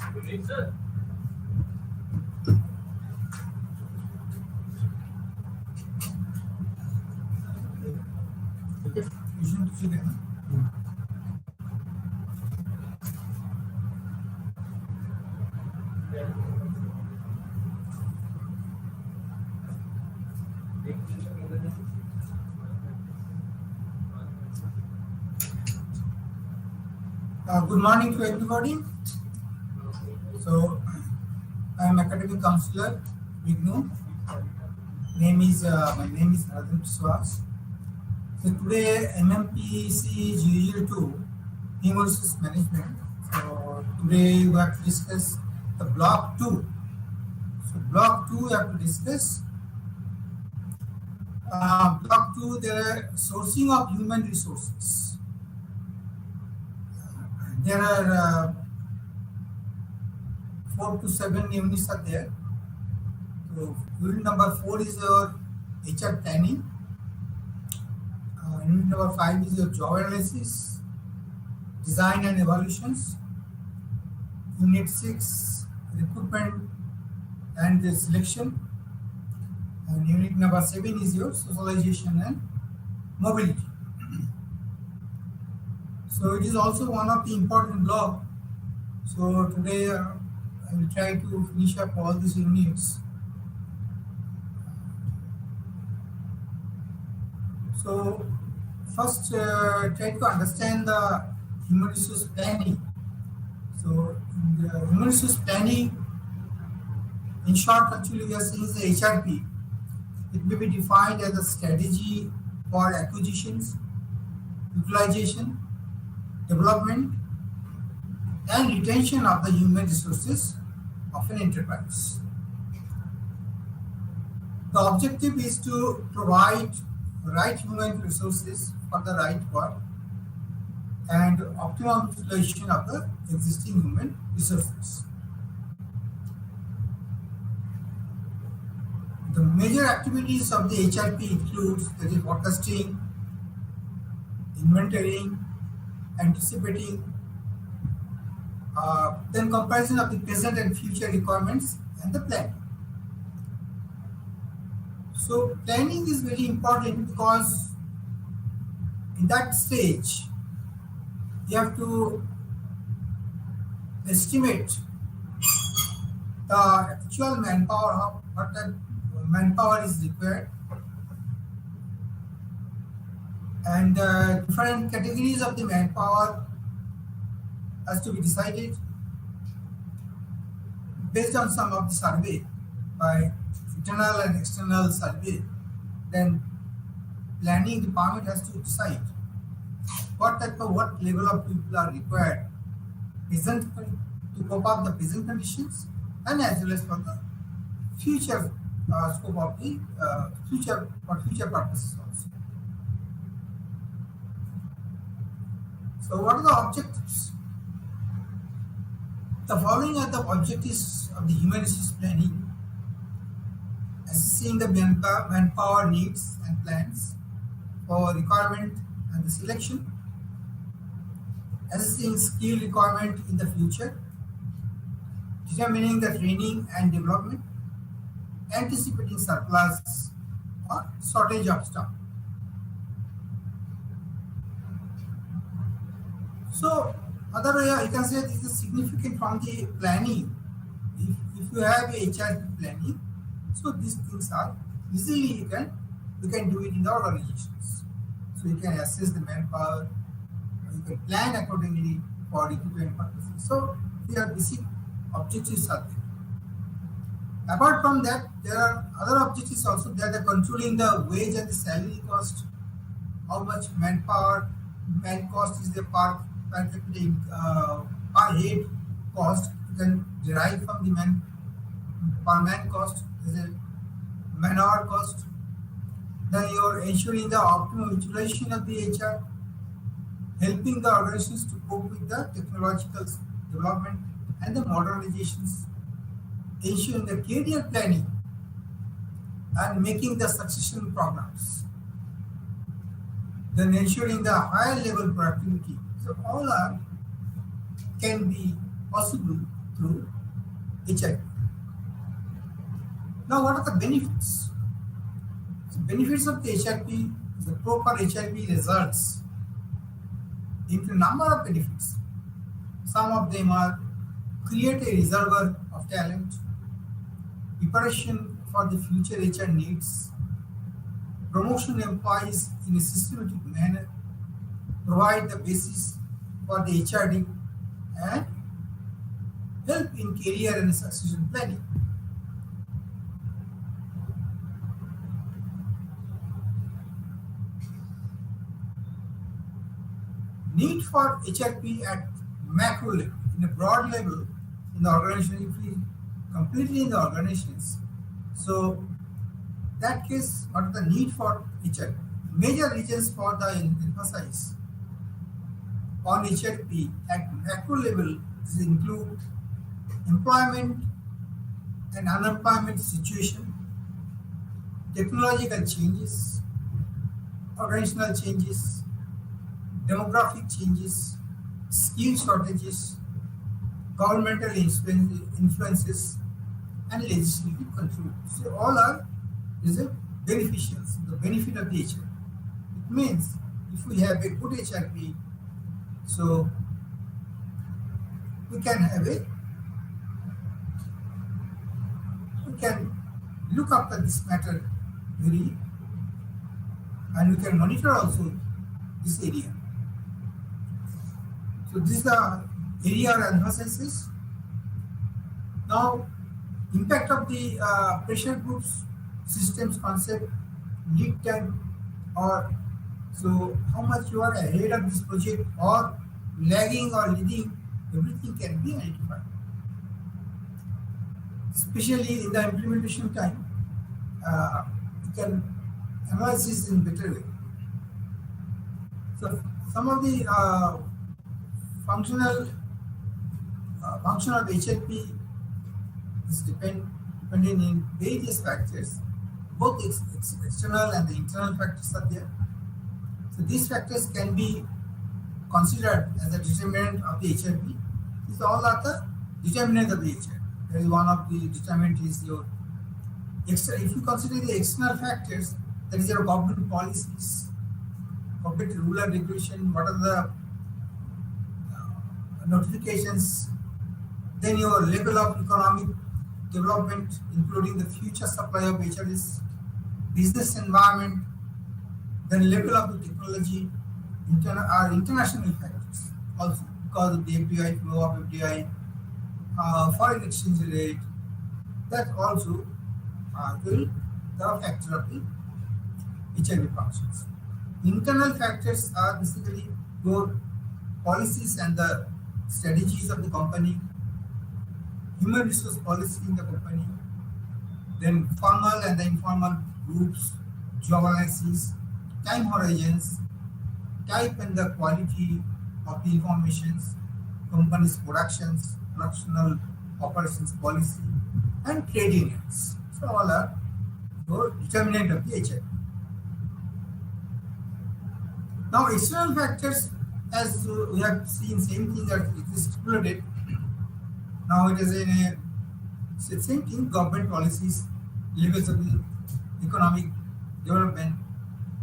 Good evening, sir. Good morning to everybody. So, I am academic counselor Vignu. My name is Radhan Swas. So today MMPC002 Human Resource Management. So today we have to discuss the block 2. So block 2 we have to discuss block 2 the sourcing of human resources. There are 4 to 7 units are there. So unit number 4 is your HR planning. Unit number 5 is your job analysis, design and evaluations. Unit 6 recruitment and the selection. And unit number 7 is your socialization and mobility. So it is also one of the important block. So today I will try to finish up all these units. So first try to understand the human resource planning. So in the human resource planning, in short actually we are saying is the HRP. It may be defined as a strategy for acquisitions, utilization, development and retention of the human resources of an enterprise. The objective is to provide right human resources for the right work and optimum utilization of the existing human resources. The major activities of the HRP includes that is forecasting, inventorying, anticipating, then comparison of the present and future requirements and the planning. So planning is very important because in that stage you have to estimate the actual manpower, what the manpower is required, and different categories of the manpower has to be decided based on some of the survey by internal and external survey. Then planning department has to decide what level of people are required present to cope up the present conditions and as well as for the future scope of the future purposes also. So what are the objectives? The following are the objectives of the human resource planning: assessing the manpower needs and plans for requirement and the selection, assessing skill requirement in the future, determining the training and development, anticipating surplus or shortage of staff. So, other way you can say this is significant from the planning. If you have a HRP planning, so these things are easily you can do it in the organizations. So you can assess the manpower, you can plan accordingly for recruitment purposes. So here basic objectives are there. Apart from that, there are other objectives also. They are controlling the wage and the salary cost, how much man cost is the per head cost. You can derive from the per man cost is a man hour cost. Then you are ensuring the optimum utilization of the HR, helping the organizations to cope with the technological development and the modernizations, ensuring the career planning and making the succession programs, then ensuring the higher level productivity. So all can be possible through HIP. Now, what are the benefits? The benefits of the HRP, the proper HRP results into a number of benefits. Some of them are create a reservoir of talent, preparation for the future HR needs, promotion employees in a systematic manner, provide the basis for the HRD, and help in career and succession planning. Need for HRP at macro level, in a broad level in the organization, if we completely in the organizations. So that case, what is the need for HRP? Major reasons for the emphasis on HRP at macro level include employment and unemployment situation, technological changes, organizational changes, demographic changes, skill shortages, governmental influences, and legislative control. So all are beneficials, the benefit of the HRP. It means if we have a good HRP, so we can look after this matter very, and we can monitor also this area. So this is the area of emphasis. Now, impact of the pressure groups systems concept, lead time, or so how much you are ahead of this project or lagging or leading, everything can be identified. Especially in the implementation time, you can analyze this in better way. So some of the function of HLP is depending in various factors. Both external and the internal factors are there. So these factors can be considered as a determinant of the HRP. These all are the determinant of the HRP. There is one of the determinant is your external. If you consider the external factors, that is your government policies, government rule and regulation, what are the notifications, then your level of economic development, including the future supply of HRS, business environment, then level of the technology, international factors also because of the FDI, flow of FDI, foreign exchange rate, that also will the factor of the HRP functions. Internal factors are basically your policies and the strategies of the company, human resource policy in the company, then formal and the informal groups, job analysis, time horizons, type and the quality of the informations, company's productions, productional operations policy, and trade unions. So all are your determinant of the HRP. Now external factors, as we have seen, same thing that it is stipulated. Now it is in a same thing, government policies, levels of the economic development,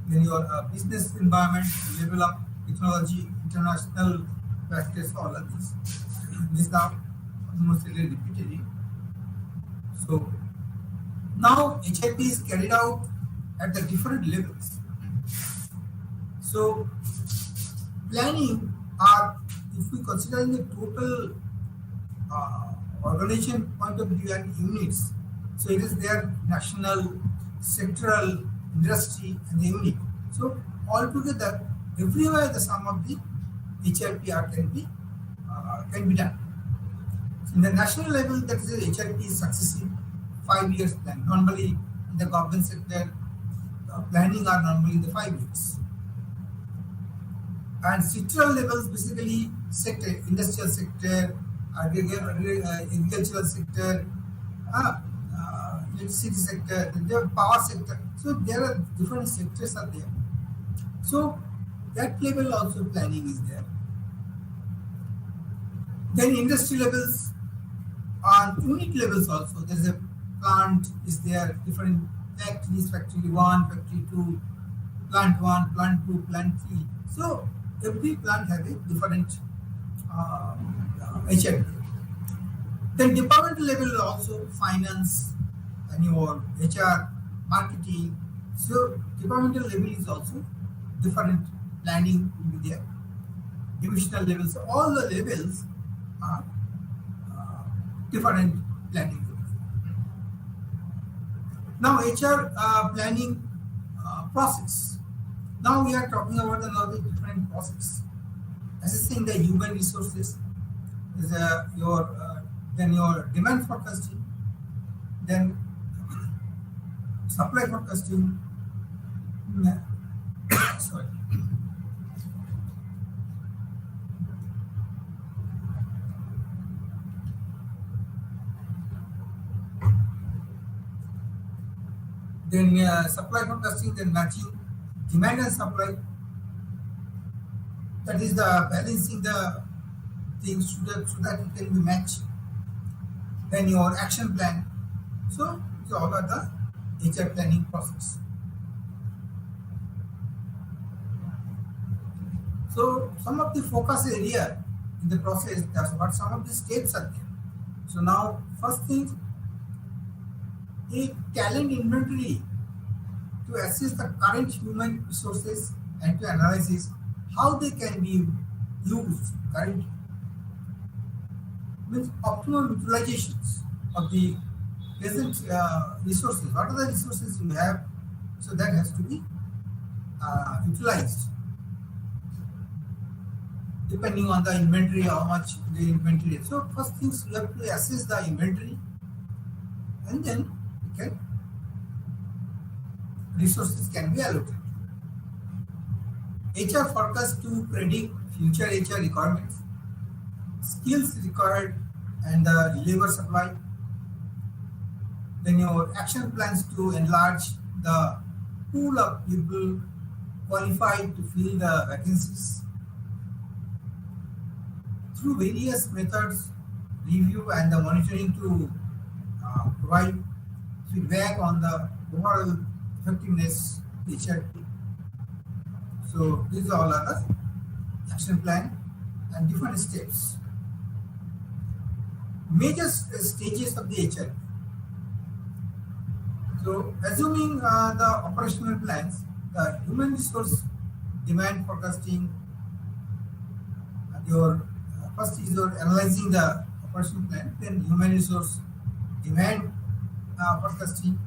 then your business environment, level of technology, international factors, all of these. This now almost repeatedly. So now HIP is carried out at the different levels. So planning are, if we consider in the total organization point of view and units, so it is their national, sectoral, industry, and the unit. So altogether, everywhere the sum of the HRPR can be done. In the national level, that is the HRP is successive 5 years plan. Normally, in the government sector, planning are normally the 5 years. And sectoral levels, basically sector, industrial sector, agricultural sector, electricity sector, the power sector. So there are different sectors are there. So that level also planning is there. Then industry levels, On unit levels also, there's a plant is there, different factories, factory 1, factory 2, plant 1, plant 2, plant 3. So every plant has a different HR. Then departmental level also finance and your HR, marketing. So departmental level is also different planning will be there. Divisional levels, so all the levels are different planning. Now HR planning process. Now we are talking about another different process. Assessing the human resources is then your demand forecasting, then supply forecasting. Sorry. Then supply forecasting, then matching demand and supply. That is the balancing the things so that it can be matched. Then your action plan. So it's all are the HR planning process. So some of the focus area in the process, that's what some of the steps are there. So now first thing, a talent inventory to assess the current human resources and to analyze how they can be used current means optimal utilizations of the present resources. What are the resources you have? So that has to be utilized depending on the inventory, how much the inventory is. So first things you have to assess the inventory, and then you can resources can be allocated. HR forecast to predict future HR requirements, skills required, and the labor supply. Then your action plans to enlarge the pool of people qualified to fill the vacancies through various methods, review and the monitoring to provide feedback on the overall effectiveness of HR. So these all are the action plan and different steps. Major stages of the HR. So assuming the operational plans, the human resource demand forecasting, your first is your analyzing the operational plan, then human resource demand forecasting,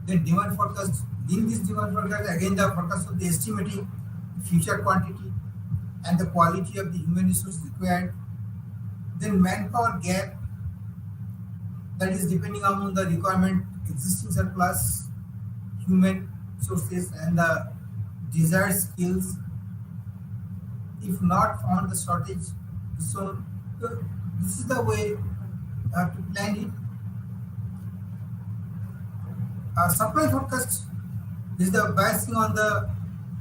then demand forecast. In this demand forecast, again the forecast of the estimating future quantity and the quality of the human resource required. Then manpower gap, that is depending on the requirement, existing surplus, human sources and the desired skills. If not found the shortage, so this is the way to plan it. Supply forecast is the basing on the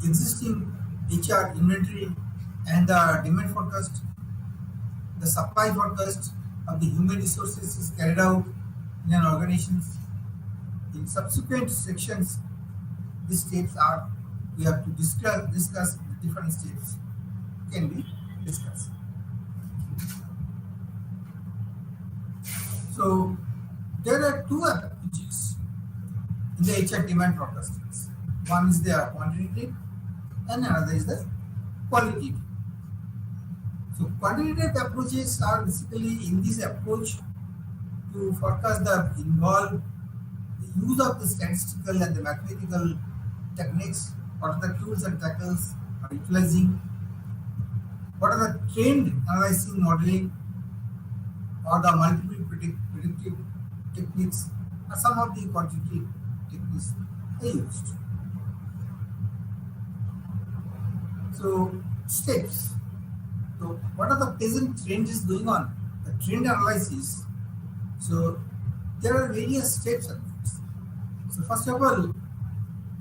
existing HR inventory and the demand forecast. The supply forecast of the human resources is carried out in an organization. In subsequent sections, these steps are we have to discuss the different steps can be discussed. So there are two approaches in the HR demand forecasting. One is the quantitative and another is the qualitative. So quantitative approaches are basically in this approach to forecast the involve the use of the statistical and the mathematical techniques. What are the tools and tackles are utilizing? What are the trend analyzing modeling or the multiple predictive techniques are some of the quantitative techniques are used. So steps. So what are the present trends going on? The trend analysis. So there are various steps of this. So first of all,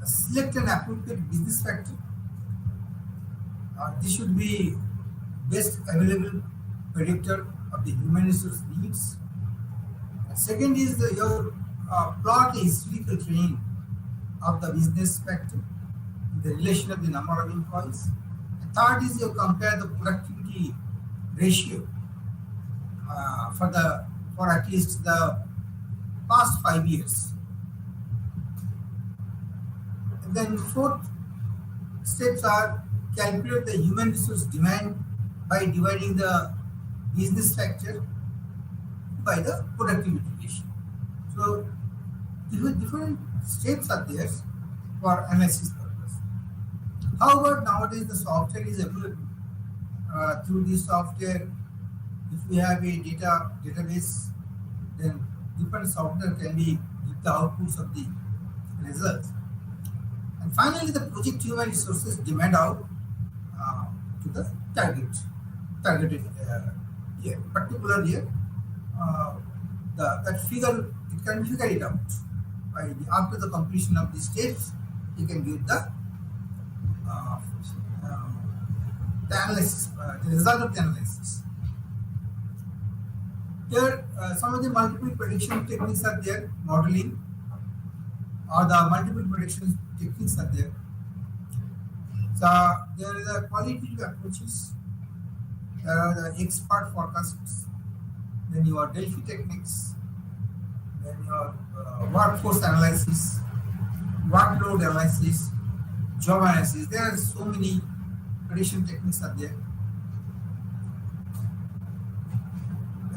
select an appropriate business factor. This should be best available predictor of the human resource needs. Second is your plot a historical trend of the business factor, the relation of the number of employees. And third is you compare the productivity ratio for at least the past 5 years. And then fourth steps are calculate the human resource demand by dividing the business factor by the productivity ratio. So different steps are there for analysis purpose. However, nowadays the software is available. Through this software, if we have a database, then different software can be give the outputs of the results. And finally, the project human resources demand out to the targeted year, particular year. That figure, it can figure it out. After the completion of the steps, you can get the analysis, the result of the analysis. Here, some of the multiple prediction techniques are there, modeling, or the multiple prediction techniques are there. So there is a qualitative approaches, there are the expert forecasts, then your Delphi techniques, then your workforce analysis, workload analysis, job analysis. There are so many prediction techniques are there.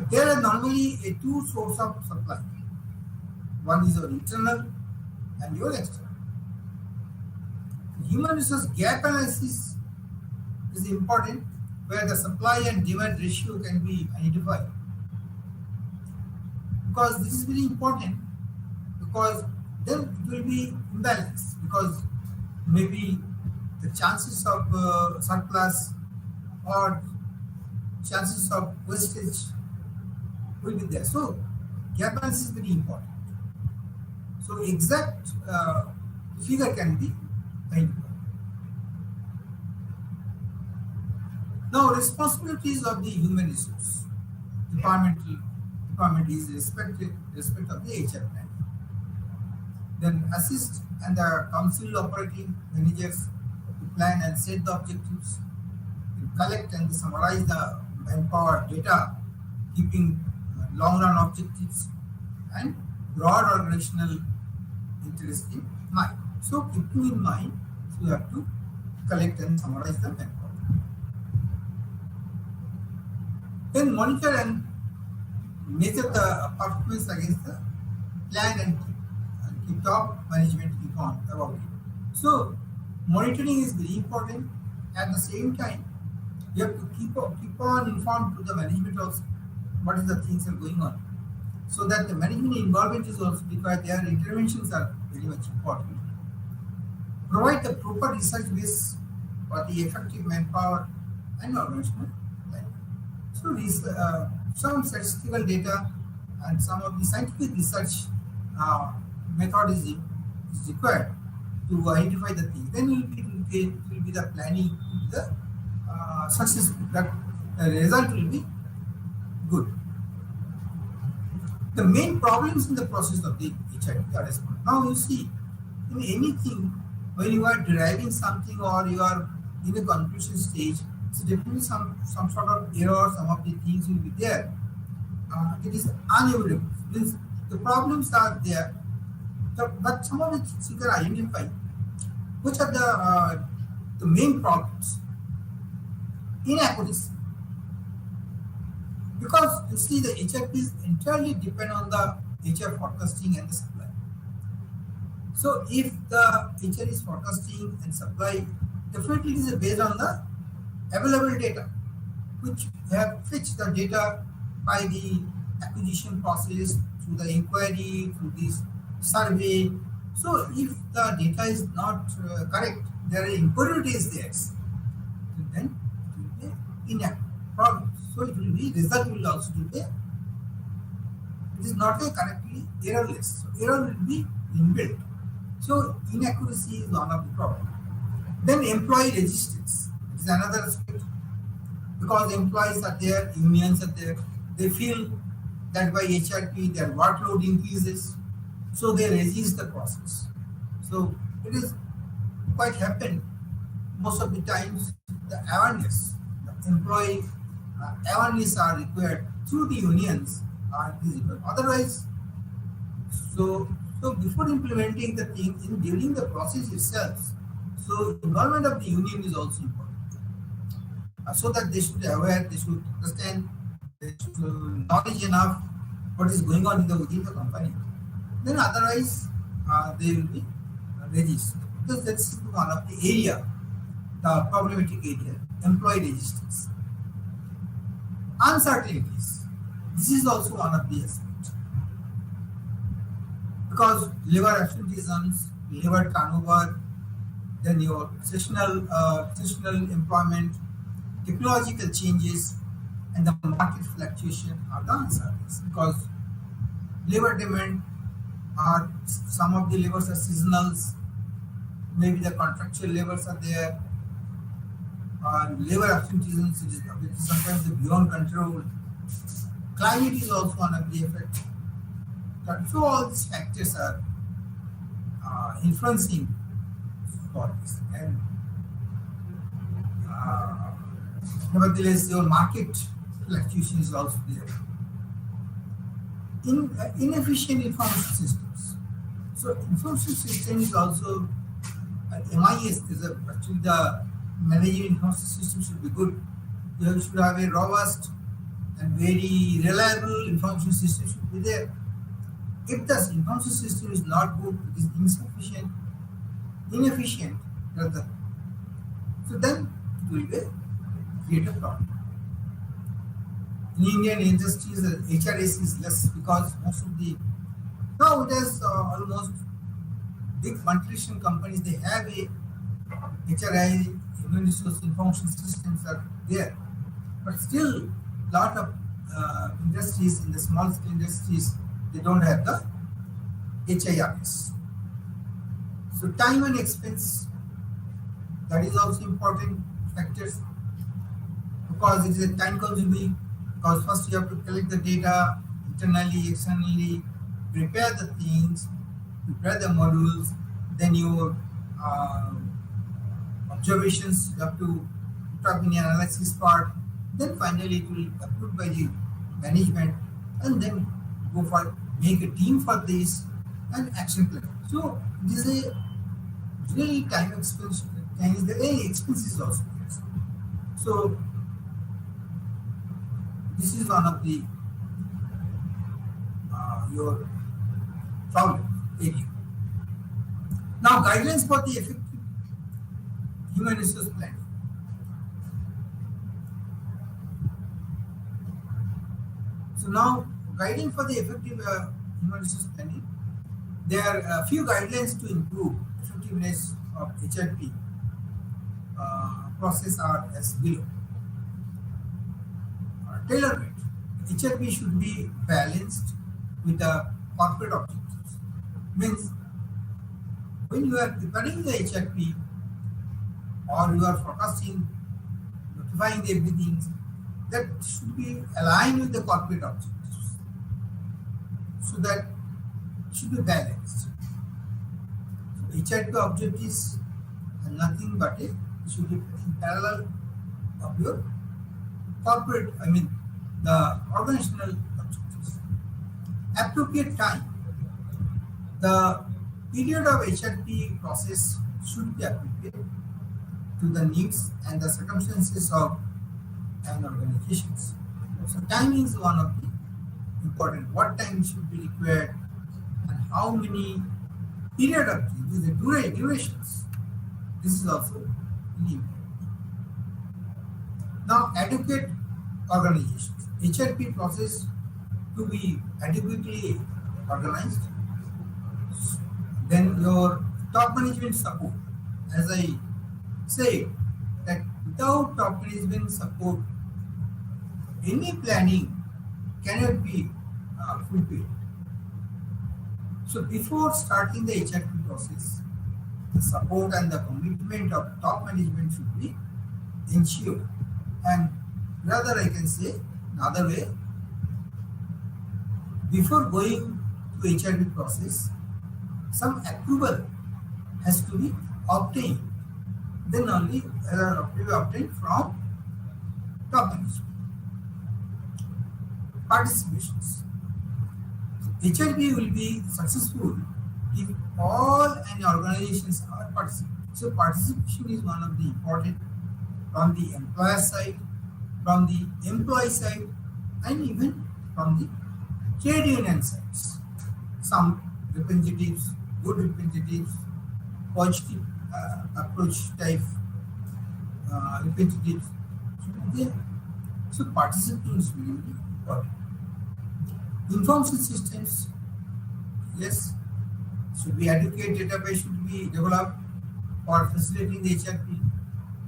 There are normally two sources of supply. One is your internal and your external. Human resource gap analysis is important, where the supply and demand ratio can be identified. Because this is very important, because then it will be imbalanced, because maybe the chances of surplus or chances of wastage will be there. So gap analysis is very important. So exact figure can be identified. Now, responsibilities of the human resource department is respect of the HR plan. Then assist and the council operating managers to plan and set the objectives, collect and summarize the manpower data, keeping long run objectives and broad organizational interest in mind. So keeping in mind, so you have to collect and summarize the manpower. Then monitor and measure the performance against the plan and keep top management informed about it. So monitoring is very important. At the same time, you have to keep on informed to the management also what is the things are going on, so that the management involvement is also required. Their interventions are very much important. Provide the proper research base for the effective manpower and organizational planning. So these some statistical data and some of the scientific research method is required to identify the thing. Then it will be the planning, the successful. That the result will be good. The main problems in the process of the HIP are responded. Now you see, in anything, when you are deriving something or you are in a conclusion stage, so definitely some sort of error, some of the things will be there. It is unavoidable. Means the problems are there, but some of the things you can identify. Which are the main problems? Inaccuracy. Because you see, the HRPs entirely depend on the HR forecasting and the supply. So if the HR is forecasting and supply, definitely it is based on the available data, which have fetched the data by the acquisition process, through the inquiry, through this survey. So if the data is not correct, there are impurities there, then it will be inaccurate problem. So it will be, result will also be there. It is not a correctly errorless. So error will be inbuilt. So inaccuracy is one of the problems. Then employee resistance is another aspect, because employees are there, unions are there, they feel that by HRP their workload increases, so they resist the process. So it is quite happen most of the times the awareness, the employee awareness are required through the unions are visible. Otherwise, so before implementing the thing in during the process itself, so involvement of the union is also important. So that they should be aware, they should understand, they should knowledge enough what is going on in the within the company. Then otherwise they will be resist because that's one of the area, the problematic area, employee resistance. Uncertainties. This is also one of the aspects because labor absenteeisms, labor turnover, then your seasonal employment, technological changes, and the market fluctuation are the uncertainties because labor demand are some of the labors are seasonals, maybe the contractual labors are there, labor absenteeism which is sometimes beyond control. Climate is also one of the effects. So all these factors are influencing for this, and nevertheless, your market fluctuation is also there. Inefficient information systems. So information system is also MIS is actually the managing information system should be good. You should have a robust and very reliable information system should be there. If the information system is not good, it is insufficient, inefficient, rather, so then it will create a problem. In Indian industries, HRS is less because most of the now it has almost big multinational companies they have a HRI, human resource information systems are there, but still lot of industries in the small scale industries they don't have the HIRS. So time and expense, that is also important factors because it is a time consuming because first you have to collect the data internally, externally, prepare the things, prepare the modules, then your observations you have to put up in the analysis part, then finally it will be approved by the management and then go for make a team for this and action plan. So this is a really time expense and is the expenses also. So this is one of the your problem area. Now guidelines for the effective human resource planning. So now guiding for the effective human resource planning, there are a few guidelines to improve effectiveness of HRP process are as below. Tailor-made. HRP should be balanced with the corporate objectives. Means when you are preparing the HRP or you are forecasting, notifying everything, that should be aligned with the corporate objectives. So that it should be balanced. So HRP objectives are nothing but it should be in parallel of your corporate, the organizational objectives. Appropriate time. The period of HRP process should be appropriate to the needs and the circumstances of an organization. So time is one of the important. What time should be required and how many period of the durations. This is also really important. Now, adequate organizations. HRP process to be adequately organized. Then your top management support. As I say, that without top management support, any planning cannot be fulfilled. So before starting the HRP process, the support and the commitment of top management should be ensured. And rather I can say another way, before going to HRD process, some approval has to be obtained. Then only will be obtained from top management. Participations. HRD will be successful if all and organizations are participating. So participation is one of the important from the employer side, from the employee side, and even from the trade union sides. Some representatives, good representatives, positive approach type representatives should be there. So participation is really important. Information systems, yes, should be adequate database should be developed for facilitating the HRP.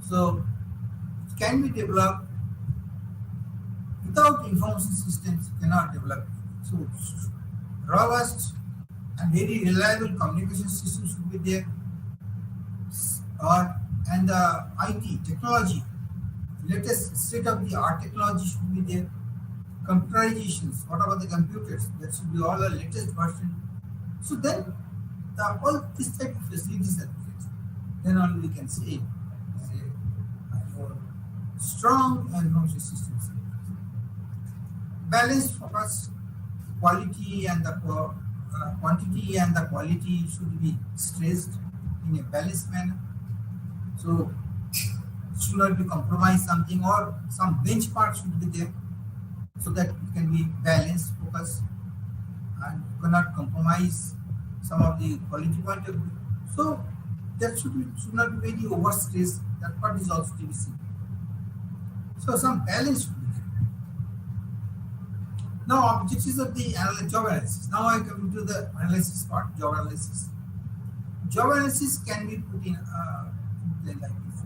So it can be developed without information systems cannot develop. So robust and very reliable communication system should be there. And the IT technology, latest state of the art technology should be there. Computerizations, what about the computers? That should be all the latest version. So then all this type of facilities are there. Then only we can say strong information systems. Balanced focus, quality and the quantity and the quality should be stressed in a balanced manner. So it should not be compromised something or some benchmark should be there so that it can be balanced focus and you cannot compromise some of the quality point of view. So that should not be very overstressed. That part is also to be seen. So some balance should be there. Now objectives of the job analysis. Now I come to the analysis part, job analysis. Job analysis can be put in like this.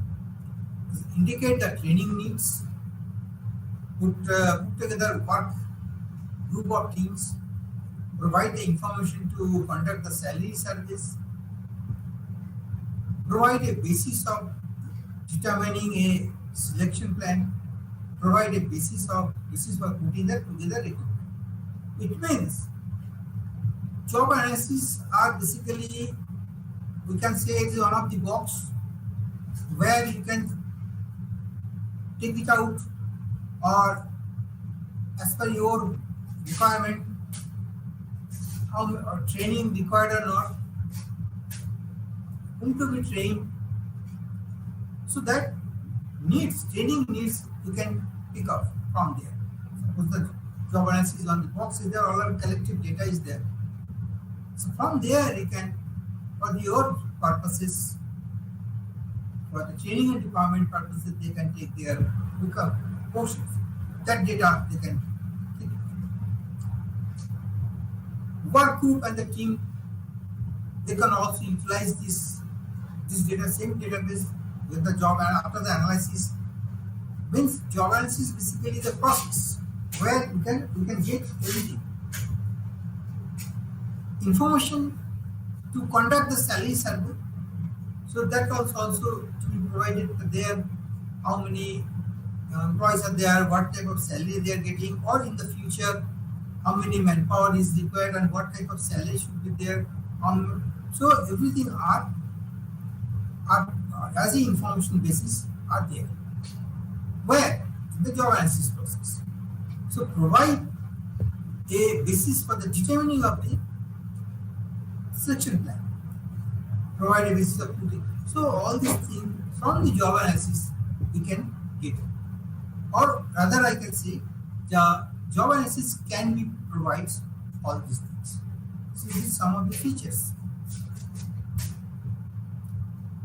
Indicate the training needs, put together work group of teams, provide the information to conduct the salary service, provide a basis of determining a selection plan, provide a basis for putting that together. It means job analysis are basically, we can say it is one of the box where you can take it out or as per your requirement, how training required or not, whom to be trained. So that training needs you can pick up from there. Suppose the job analysis is on the box is there, all our collective data is there. So from there you can, for your purposes, for the training and department purposes, they can take their pick up portions. That data they can take. Work group and the team, they can also utilize this data, same database with the job and after the analysis. Means job analysis basically the process where you can get everything. Information to conduct the salary survey. So that also to be provided there, how many employees are there, what type of salary they are getting, or in the future, how many manpower is required and what type of salary should be there. So everything are as an information basis are there. Where? In the job analysis process. So provide a basis for the determining of the selection plan. Provide a basis of putting. So all these things from the job analysis we can get. Or rather I can say the job analysis can be provides all these things. So this is some of the features.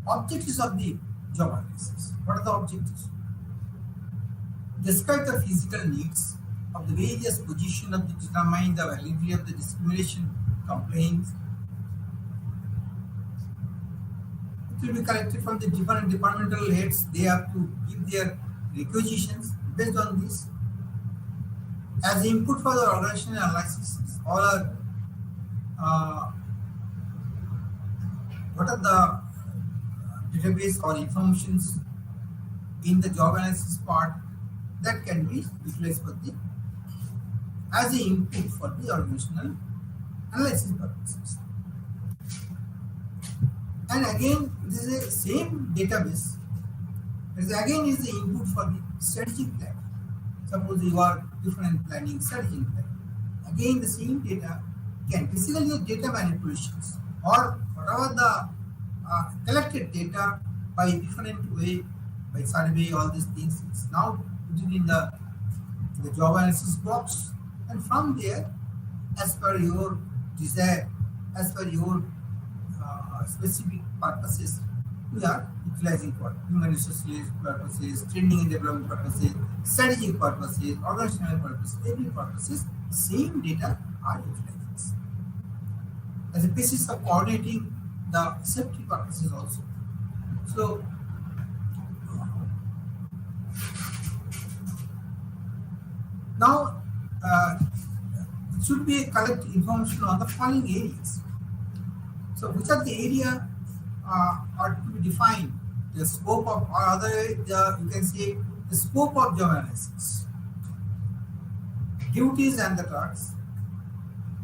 Objectives of the job analysis. What are the objectives? Describe the physical needs of the various positions of the determine the validity of the discrimination complaints. It will be collected from the different departmental heads. They have to give their requisitions based on this. As input for the organizational analysis, all are what are the database or informations in the job analysis part that can be utilized for the as an input for the organizational analysis purposes. And again, this is the same database. This again is the input for the strategic plan. Suppose you are different planning strategic plan. Again, the same data can basically the data manipulations or whatever the collected data by different way, by survey, all these things. It's now put in the job analysis box, and from there, as per your desire, as per your specific purposes, we are utilizing for human resources purposes, training and development purposes, strategic purposes, organizational purposes, every purposes, same data are utilized as a basis of coordinating the safety purposes also. So now it should be collect information on the following areas. So which are the area are to be defined? The scope of, or other you can say the scope of job analysis, duties and the tasks,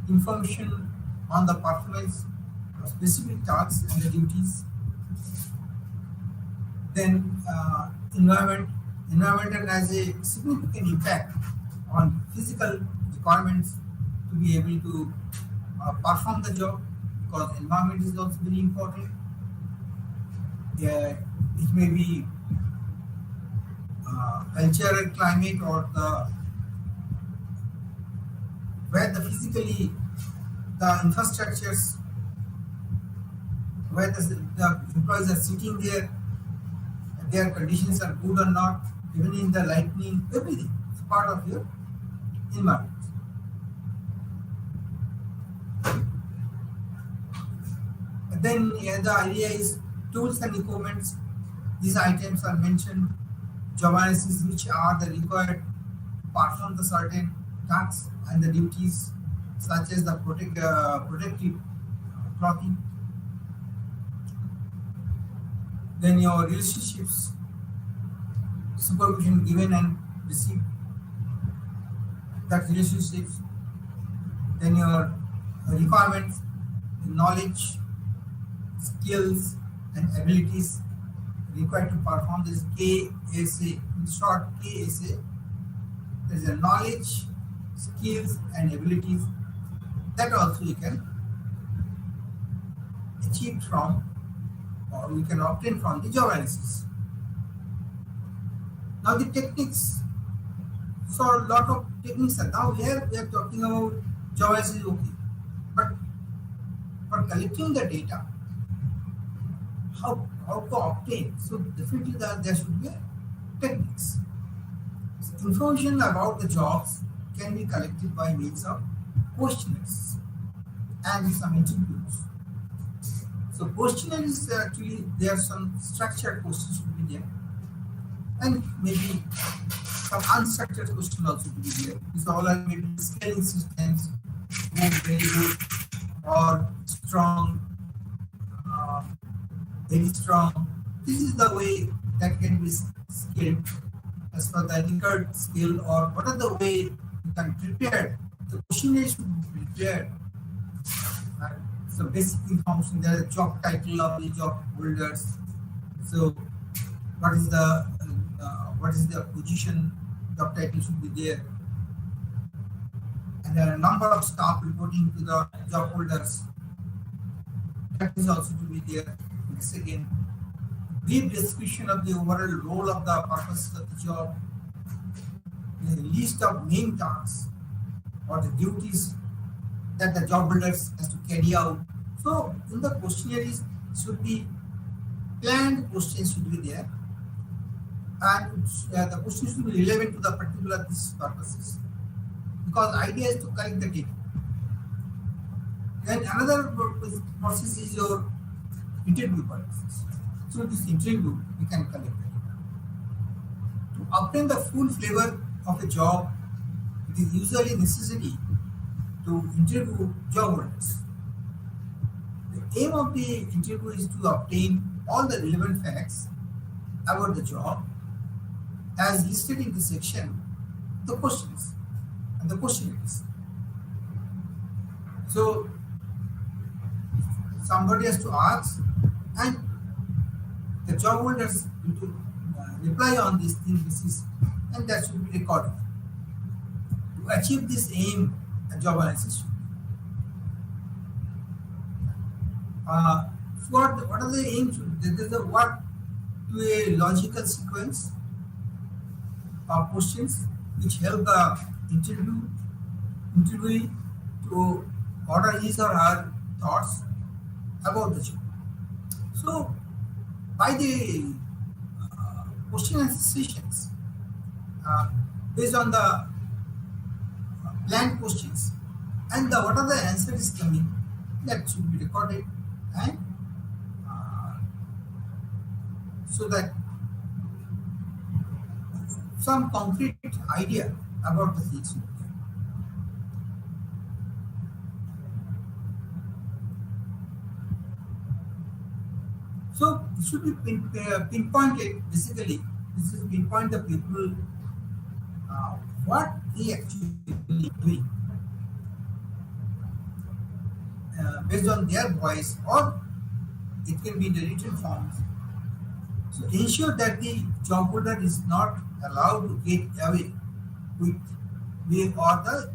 information on the performance of specific tasks and the duties, then environmental has a significant impact on physical requirements to be able to perform the job, because environment is also very important. It may be cultural climate or where the physically the infrastructures, where the employees are sitting there, their conditions are good or not, even in the lighting, everything is part of your environment. And then the idea is tools and equipments. These items are mentioned. Job analysis, which are the required to perform the certain tasks and the duties, such as the protective clothing. Then your relationships, supervision given and received, that relationships. Then your requirements, knowledge, skills and abilities required to perform this KSA. In short, KSA, there is a knowledge, skills and abilities that also you can achieve from, or we can obtain from the job analysis. Now the techniques. So a lot of techniques are now here. We are talking about job analysis, okay, but for collecting the data, how to obtain? So definitely there should be techniques. So information about the jobs can be collected by means of questionnaires and some interviews. So questionnaires actually there are some structured questions to be there, and maybe some unstructured questions also to be there. These all are maybe scaling systems, very good or strong, very strong. This is the way that can be scaled as per the Likert scale, or what are the way you can prepare. The questionnaire should be prepared. So basic information, there is job title of the job holders. So what is the position, job title should be there. And there are a number of staff reporting to the job holders. That is also to be there. Once again, brief description of the overall role of the purpose of the job, the list of main tasks or the duties that the job holders has to carry out. So in the questionnaires should be planned questions should be there, and the questions should be relevant to the particular these purposes, because the idea is to collect the data. Then another process is your interview purposes. So this interview we can collect the data. To obtain the full flavor of a job, it is usually necessary to interview job holders. The aim of the interview is to obtain all the relevant facts about the job as listed in the section, the questions. the questions. So somebody has to ask, and the job holders need to reply on this thing, and that should be recorded. To achieve this aim, a job analysis should so what are the aims? There is a what to a logical sequence of questions which help the interviewee to order his or her thoughts about the job. So, by the question and sessions, based on the planned questions and what are the answers coming, that should be recorded, and so that some concrete idea about the things. So it should be pinpointed. Basically, this is pinpoint the people what they actually doing based on their voice, or it can be in the written forms. So ensure that the job holder is not allowed to get away with or the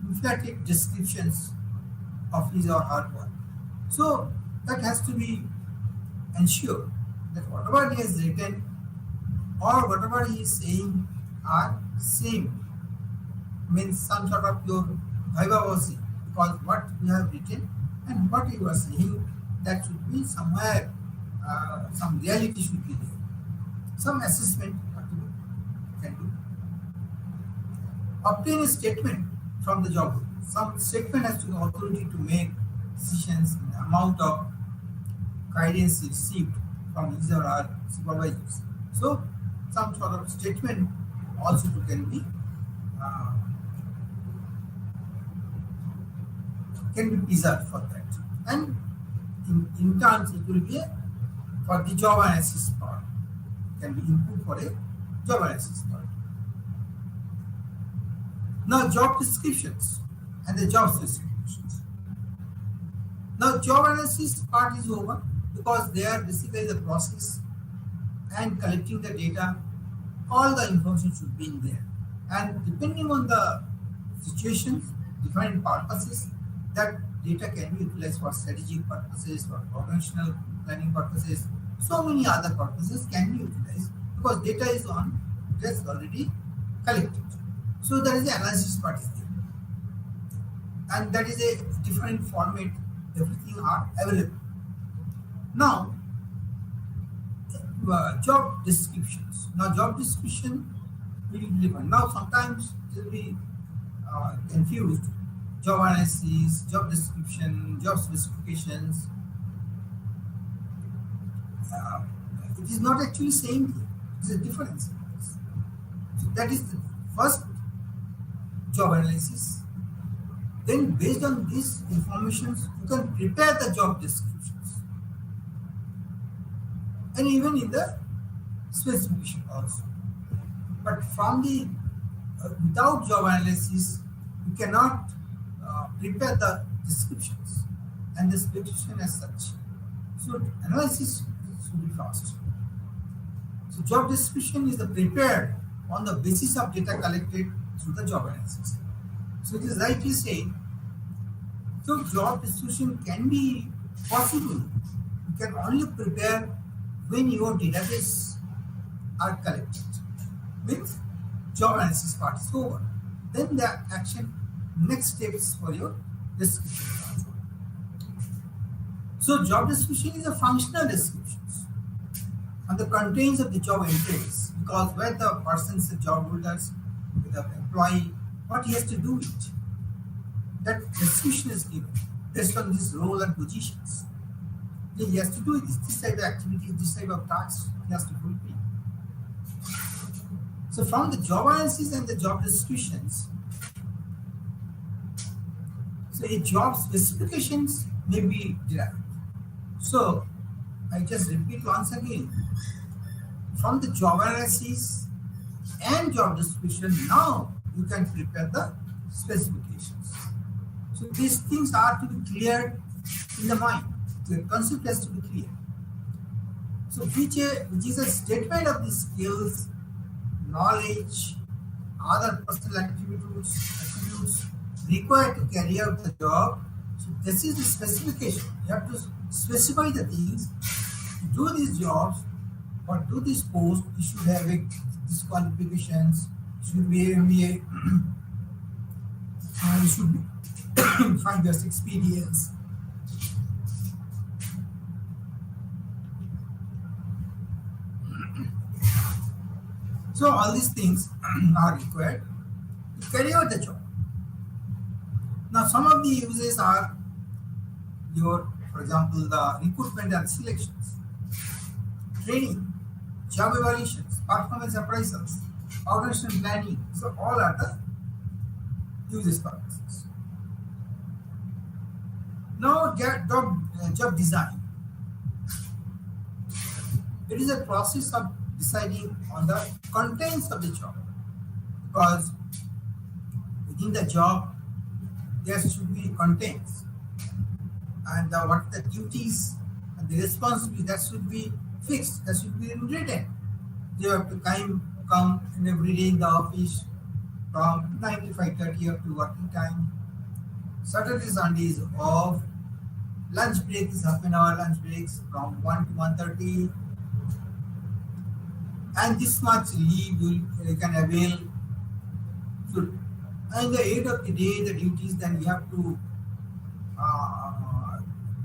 inflated descriptions of his or her work. So that has to be ensured that whatever he has written or whatever he is saying are same, means some sort of your viva voce, because what you have written and what you are saying, that should be somewhere, some reality should be there. Some assessment can do. Obtain a statement from the job holder. Some statement has to be authority to make decisions in the amount of guidance received from his or her supervisors. So, some sort of statement also can be preserved for that. And in turns, it will be for the job analysis part. Can be input for a job analysis part. Now, job descriptions and the job specifications. Now, job analysis part is over because they are basically the process and collecting the data. All the information should be in there, and depending on the situations, different purposes, that data can be utilized for strategic purposes, for organizational planning purposes. So many other purposes can be utilized because data is already collected. So there is the analysis part is there, and that is a different format. Everything are available. Now, job descriptions. Now, job description will be different. Now, sometimes it will be confused. Job analysis, job description, job specifications. It is not actually same thing. It is a difference. So that is the first job analysis. Then based on this information, you can prepare the job descriptions. And even in the specification also. But from the without job analysis, you cannot prepare the descriptions and the specification as such. So analysis should be fast. So job description is prepared on the basis of data collected through the job analysis. So it is rightly said. So job description can be possible. You can only prepare when your database are collected. Means job analysis part is over. Then the action next steps for your description. So job description is a functional description on the contents of the job entries, because where the person's job holders, with the employee, what he has to do with it. That description is given based on his role and positions. He has to do this type of activities, this type of tasks he has to fulfill. So from the job analysis and the job descriptions, so a job specifications may be derived. So I just repeat once again, from the job analysis and job description, now you can prepare the specifications. So these things are to be cleared in the mind. The concept has to be clear. So which is a statement of the skills, knowledge, other personal attributes required to carry out the job. So this is the specification. You have to specify the things. To do these jobs or do this post, you should have these qualifications, should be MBA, you should be 5 years experience. So all these things are required to carry out the job. Now some of the uses are for example, the recruitment and selections, training, job evaluations, performance appraisals, organizational planning. So all are the uses purposes. Now job design. It is a process of deciding on the contents of the job, because within the job there should be contents, and what the duties and the responsibility, that should be fixed, that should be written. You have to come in every day in the office from 9 to 5:30 up to working time. Saturday, Sunday is off. Lunch break is half an hour lunch breaks from 1 to 1:30. And this much leave you can avail. So, and the end of the day, the duties, then you have to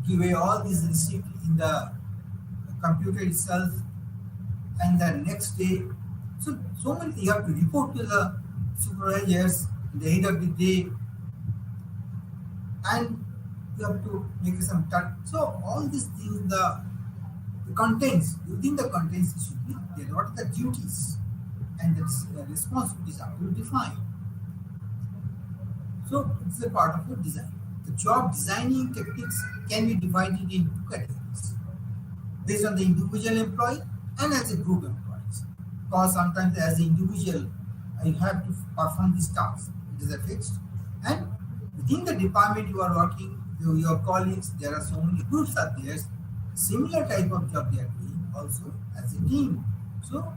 give away all these receipts in the computer itself. And the next day, so many you have to report to the supervisors at the end of the day, and you have to make some touch. So all these things, the contents, within the contents should be there. What are the duties and the responsibilities are to be defined. So it's a part of the design. The job designing techniques can be divided into two categories based on the individual employee and as a group employees. Because sometimes as an individual, I have to perform this task. It is a fixed. And within the department you are working, your colleagues, there are so many groups are there. Similar type of job they are doing also as a team. So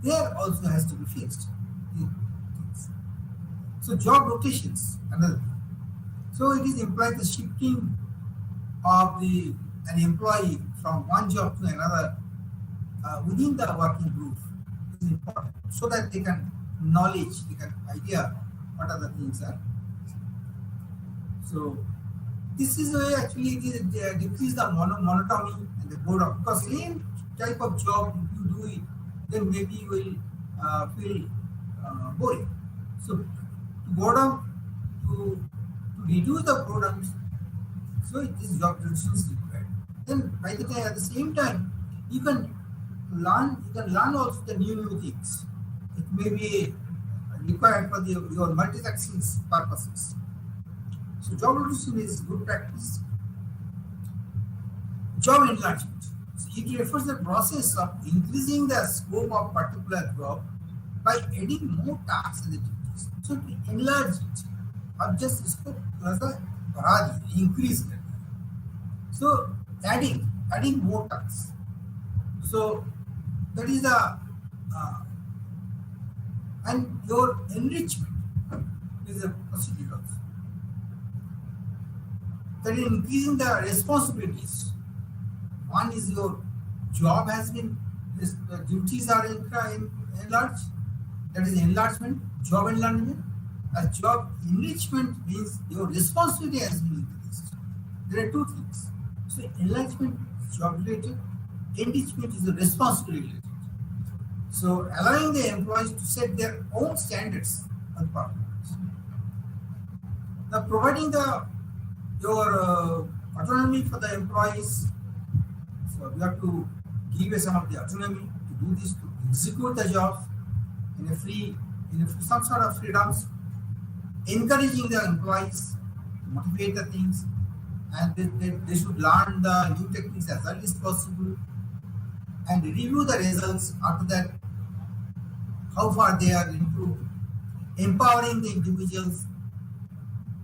there also has to be fixed. So job rotations, another thing. So it is implied the shifting of an employee from one job to another within the working group is important, so that they can idea what other things are. So this is where actually it is decrease the monotony and the boredom, because same type of job if you do it, then maybe you will feel boring. So boredom, to reduce the boredom, so it is job reductions required. Then by the time, at the same time, you can learn also the new things. It may be required for your multitasking purposes. So job rotation is good practice. Job enlargement. So it refers to the process of increasing the scope of particular job by adding more tasks and duties. So to enlarge it, or just scope increase it. So adding more tasks. So that is the and your enrichment is a procedure also. That is increasing the responsibilities. One is your job has been, the duties are enlarged. That is enlargement, job enlargement. A job enrichment means your responsibility has been increased. There are two things. So enlargement is job related, enrichment is the responsibility related. So allowing the employees to set their own standards on performance. Now providing your autonomy for the employees. So you have to give some of the autonomy to do this, to execute the job in some sort of freedoms. Encouraging the employees to motivate the things, and they should learn the new techniques as early as possible, and review the results after that, how far they are improved. Empowering the individuals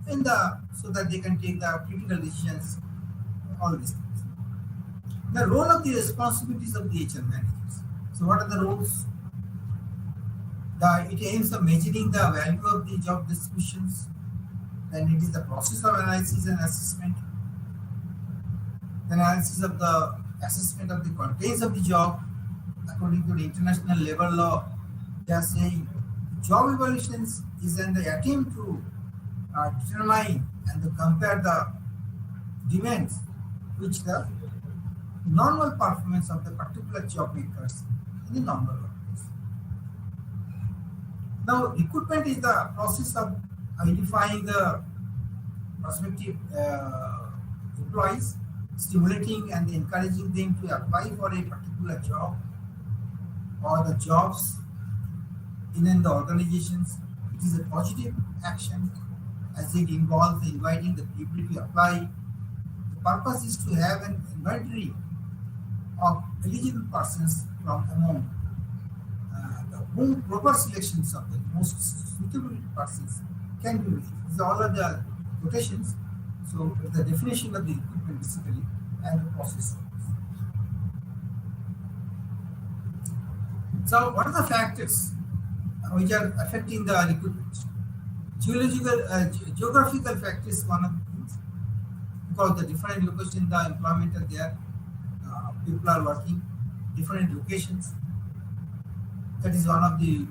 in the so that they can take the critical decisions, all these things. The role of the responsibilities of the HR managers. So what are the roles? It aims at measuring the value of the job descriptions. Then it is the process of analysis and assessment. The analysis of the assessment of the contents of the job according to the international labor law. They are saying job evaluations is an attempt to determine and to compare the demands which the normal performance of the particular job makers in the normal workplace. Now, recruitment is the process of identifying the prospective employees, stimulating and encouraging them to apply for a particular job or the jobs in the organizations. It is a positive action as it involves inviting the people to apply. The purpose is to have an inventory of eligible persons from among whom proper selections of the most suitable persons can be made. These all are the quotations. So the definition of the recruitment basically and the process. So what are the factors which are affecting the recruitment? Geographical factors is one of the things, because the different locations the employment are there, people are working different locations. That is one of the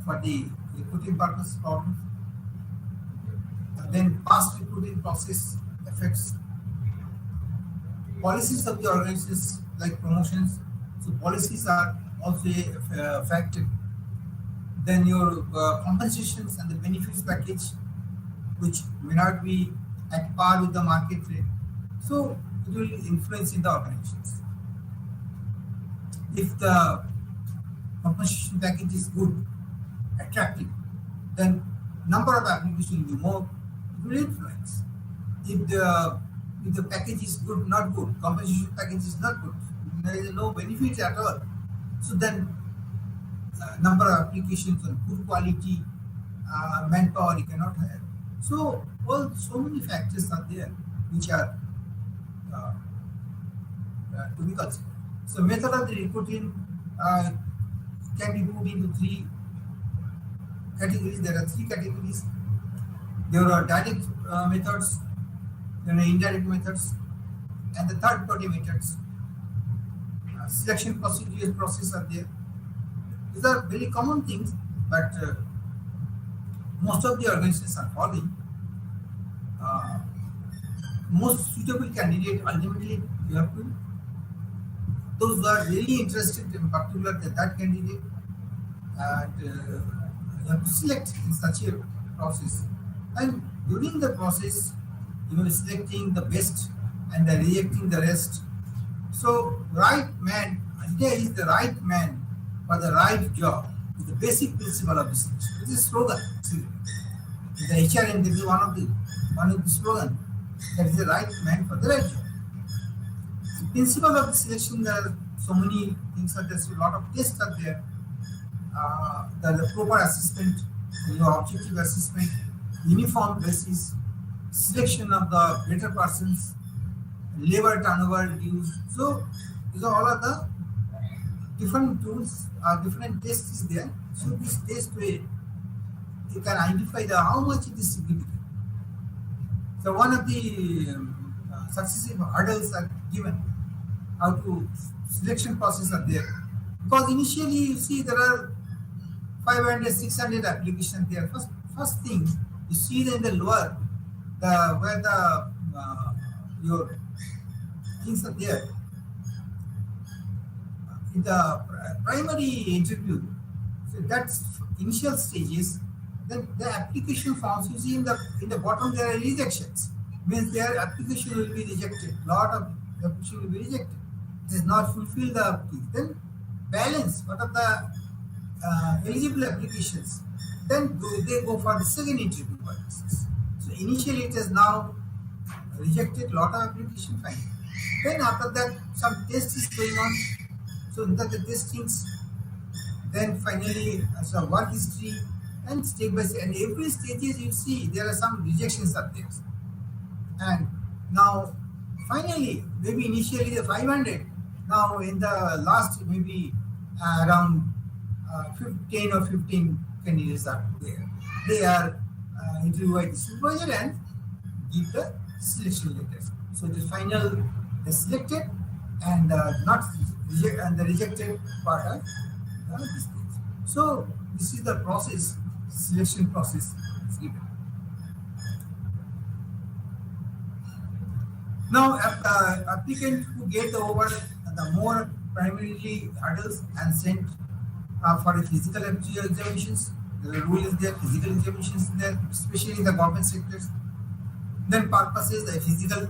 for the recruiting purpose problems. Then past recruiting process affects policies of the organizations like promotions. So policies are also a factor. Then your compensations and the benefits package, which may not be at par with the market rate. So it will influence in the organizations. If the compensation package is good, attractive, then number of applications will be more, it will influence. If the package is good, not good, compensation package is not good, there is no benefit at all. So then number of applications on good quality manpower you cannot hire. So so many factors are there which are to be considered. So method of the recruiting can be moved into three categories. There are three categories. There are direct methods, there are indirect methods, and the third party methods. Selection procedures process are there. These are very common things, but most of the organizations are following. Most suitable candidate ultimately you have to, those who are really interested in particular that candidate, and you have to select in such a process. And during the process, you are selecting the best and rejecting the rest. So right man, idea is the right man for the right job is the basic principle of this. This is slogan. The HRM, this is one of the slogan. That is the right man for the right job. The principle of the selection, there are so many things that there's a lot of tests are there. The proper assessment, objective assessment, uniform basis, selection of the better persons, labor turnover reduced. So these are all of the different tools, different tests is there. So this test way you can identify how much it is significant. So one of the successive hurdles are given, how to selection process are there. Because initially you see there are 500, 600 applications there. First thing you see in the lower, where the your things are there. In the primary interview, so that's initial stages. Then the application forms you see in the bottom there are rejections. Means their application will be rejected. Lot of application will be rejected. It does not fulfill the then balance. What are the eligible applications? Then they go for the second interview process. So initially it is now rejected lot of application fine. Then after that some test is going on. So in the testings, then finally some work history, and step by step. And every stages you see there are some rejections are there. And now finally, maybe initially the 500, now in the last maybe around 15 or 15 candidates are there. They are interviewed by the supervisor and give the selection letters. So the final is selected and not reject, and the rejected part are this thing. So this is the process, selection process is given. Now, applicant who get over the more primarily hurdles and sent for a physical examinations. The rule is there, physical examinations is there, especially in the government sectors. Then purposes, the physical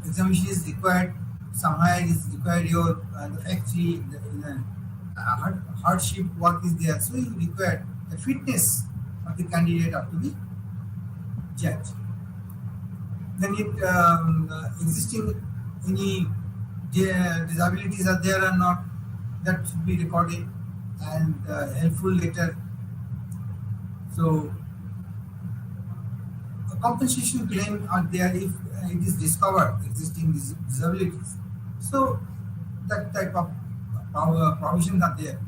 examination is required. Somewhere is required your the factory, hardship work is there. So you require the fitness of the candidate have to be judged. Then it existing any disabilities are there or not, that should be recorded, and helpful letter. So a compensation claim are there if it is discovered existing disabilities. So that type of provisions are there.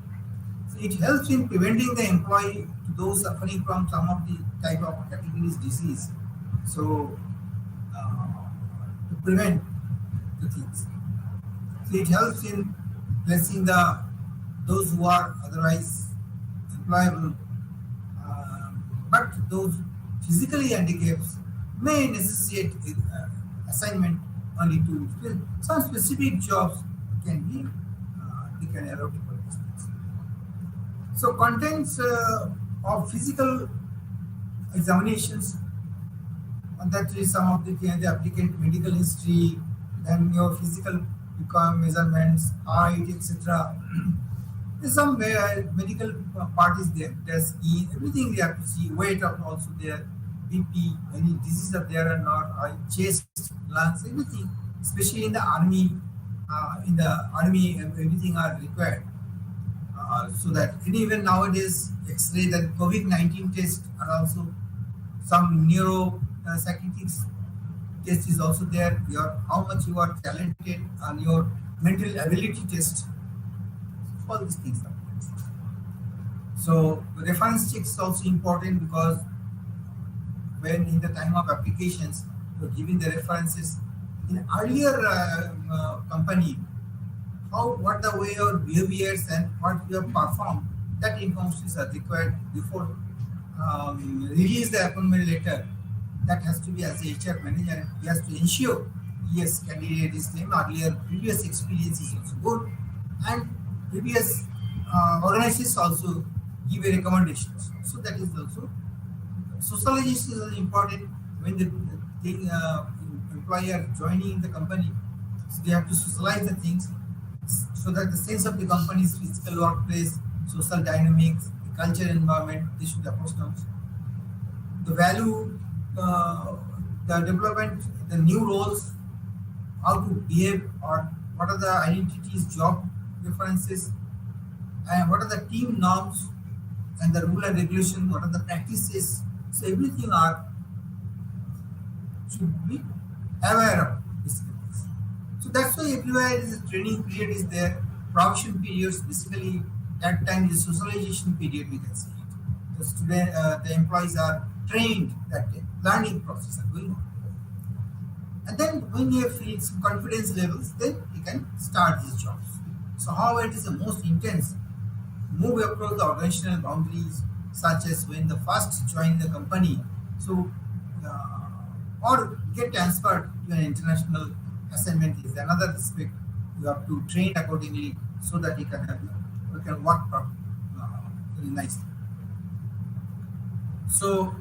So it helps in preventing the employee to those suffering from some of the type of categories disease. So to prevent the things. So it helps in placing those who are otherwise employable, but those physically handicapped may necessitate assignment only to some specific jobs can be they can allow to participate. So contents of physical examinations, that is some of the applicant medical history, then your physical measurements, height, etc. There's some medical part is there. There's everything they have to see. Weight of also there, BP, any diseases are there or not, chest, lungs, everything. Especially in the army, everything are required. So that even nowadays, X-ray, that COVID-19 tests are also some neuro psychiatric test is also there. How much you are talented and your mental ability test. All these things are there. So the reference check is also important, because when in the time of applications you're giving the references in earlier company, what the way your behaviors and what you have performed, that information is required before release the appointment letter. That has to be, as a HR manager, he has to ensure yes, candidate is name, earlier previous experience is also good, and previous organizations also give a recommendations. So that is also socialization is important when the employee are joining the company. So they have to socialize the things so that the sense of the company's physical workplace, social dynamics, the culture environment, they should approach terms. The value, the development, the new roles, how to behave, or what are the identities, job preferences, and what are the team norms and the rule and regulation, what are the practices. So everything should be aware of these things. So that's why everywhere is a training period is there, provision periods, basically that time is socialization period, we can say it. The student, the employees are trained that day, learning process are going on. And then when you have reached some confidence levels, then you can start these jobs. So how it is the most intense, move across the organizational boundaries, such as when the first join the company, so or get transferred to an international assignment is another aspect. You have to train accordingly so that you can work very nicely. So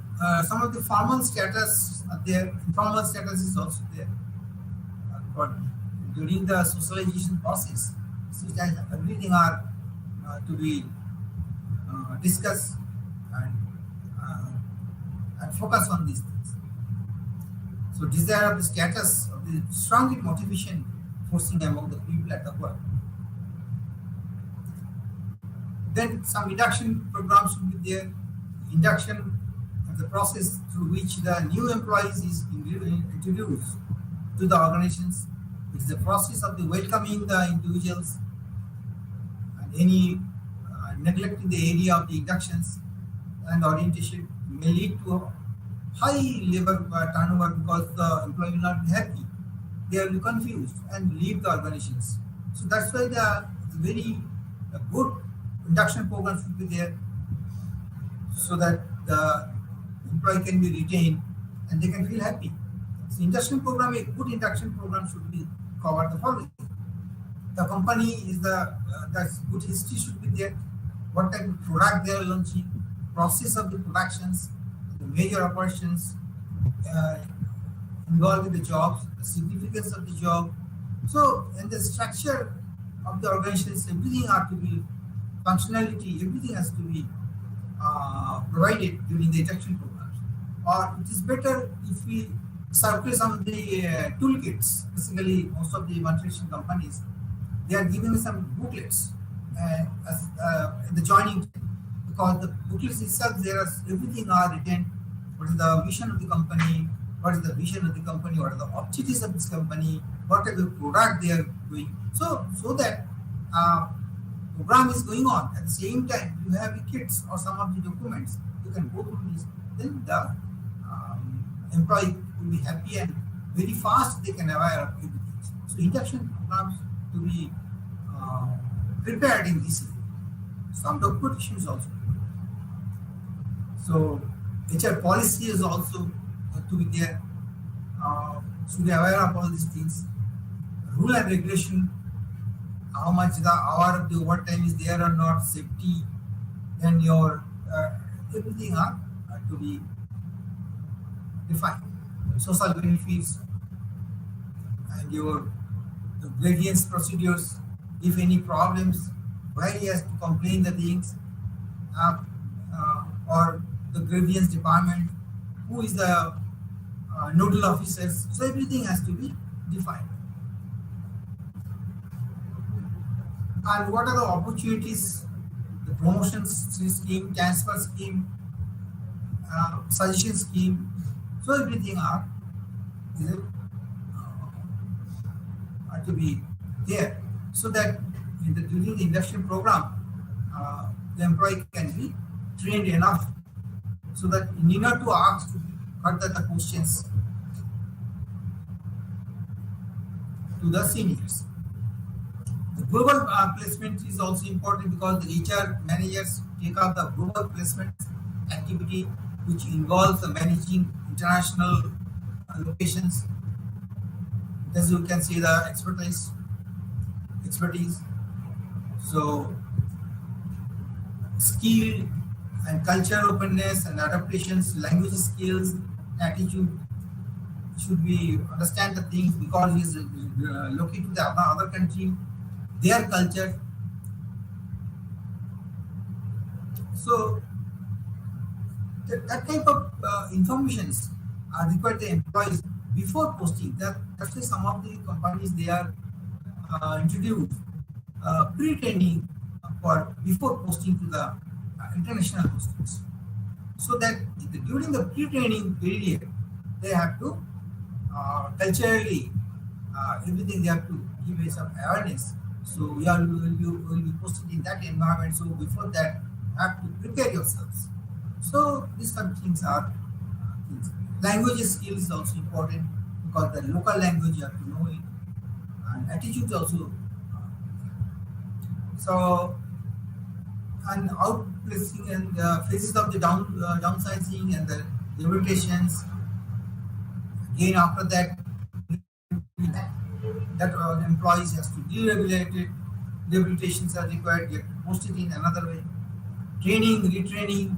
some of the formal status are there, informal status is also there. But during the socialization process, everything are to be discussed and focus on these things. So desire of the status of the strong motivation forcing among the people at the work. Then some induction programs should be there. induction and the process through which the new employees is introduced to the organizations. It's the process of the welcoming the individuals, and any neglecting the area of the inductions and orientation may lead to high labor turnover because the employee will not be happy. They will be confused and leave the organizations. So that's why the very good induction program should be there, so that the employee can be retained and they can feel happy. So induction program, a good induction program should be covered the following. The company is that's good history should be there. What type of product they are launching, process of the productions, the major operations involved in the jobs, the significance of the job. So, and the structure of the organizations, everything has to be functionality, everything has to be provided during the induction programs. Or it is better if we circulate some of the toolkits. Basically, most of the multinational companies, they are giving some booklets as the joining, because the booklets itself, there are everything are written. What is the mission of the company? What is the vision of the company? What are the objectives of this company? What are the product they are doing? So that program is going on. At the same time, you have the kits or some of the documents. You can go through this. Then the employee will be happy and very fast they can aware of everything. So induction programs to be prepared in this area. Some documentation is also. So HR policy is also to be there. Should be aware of all these things. Rule and regulation, how much the hour of the overtime is there or not, safety, then your everything are to be defined. Social benefits and your grievance procedures, if any problems, where he has to complain the things, or the grievance department, who is the nodal officers. So everything has to be defined. And what are the opportunities, the promotions scheme, transfer scheme, suggestion scheme. So everything are to be there, so that during the induction program, the employee can be trained enough so that you need not to ask further the questions to the seniors. The global placement is also important because the HR managers take up the global placement activity, which involves the managing international locations. As you can see, the expertise. So, skill and cultural openness and adaptations, language skills, attitude should be understand the things because he is located in the other country, their culture. So that type of informations are required the employees before posting. That's why some of the companies they are introduced pre-training for before posting to the international postings, so that during the pre-training period they have to culturally everything they have to give some awareness. So you will be posted in that environment. So before that, you have to prepare yourselves. So these kind of things are things. Language skills is also important because the local language you have to know it, and attitude also. So and outplacing and phases of the downsizing and the rehabilitations. Again, after that, employees has to deregulate it. Rehabilitations are required. Get posted in another way. Training, retraining,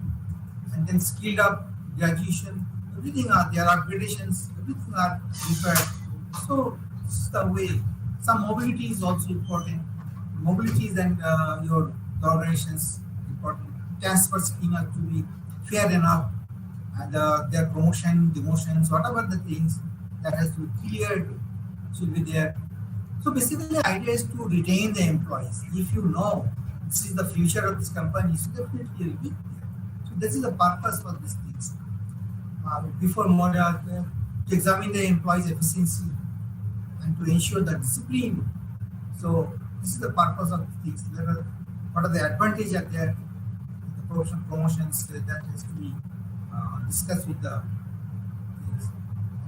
and then skilled up, graduation. Everything are there are gradations. Everything are required. So this is the way. Some mobility is also important. Mobility and your organizations important. Transfer scheme have to be fair enough, and their promotion, demotions, whatever the things that has to be cleared should be there. So basically, the idea is to retain the employees. If you know this is the future of this company, so definitely you'll be there. So this is the purpose for these things. Before more to examine the employee's efficiency and to ensure the discipline. So this is the purpose of things. What are the advantages are there? The promotions that has to be discussed with the things.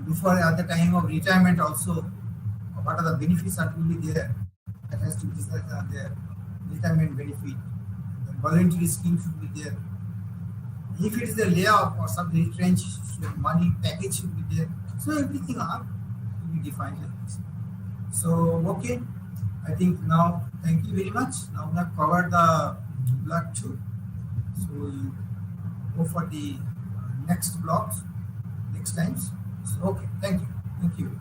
Before at the time of retirement also, what are the benefits that will be there? That has to be discussed there. Retirement benefit. The voluntary scheme should be there. If it is a layoff or some retrench, money package should be there. So everything are to be defined like this. So okay, I think now thank you very much. Now we have covered the block 2. So we go for the next blocks next times. So okay, thank you. Thank you.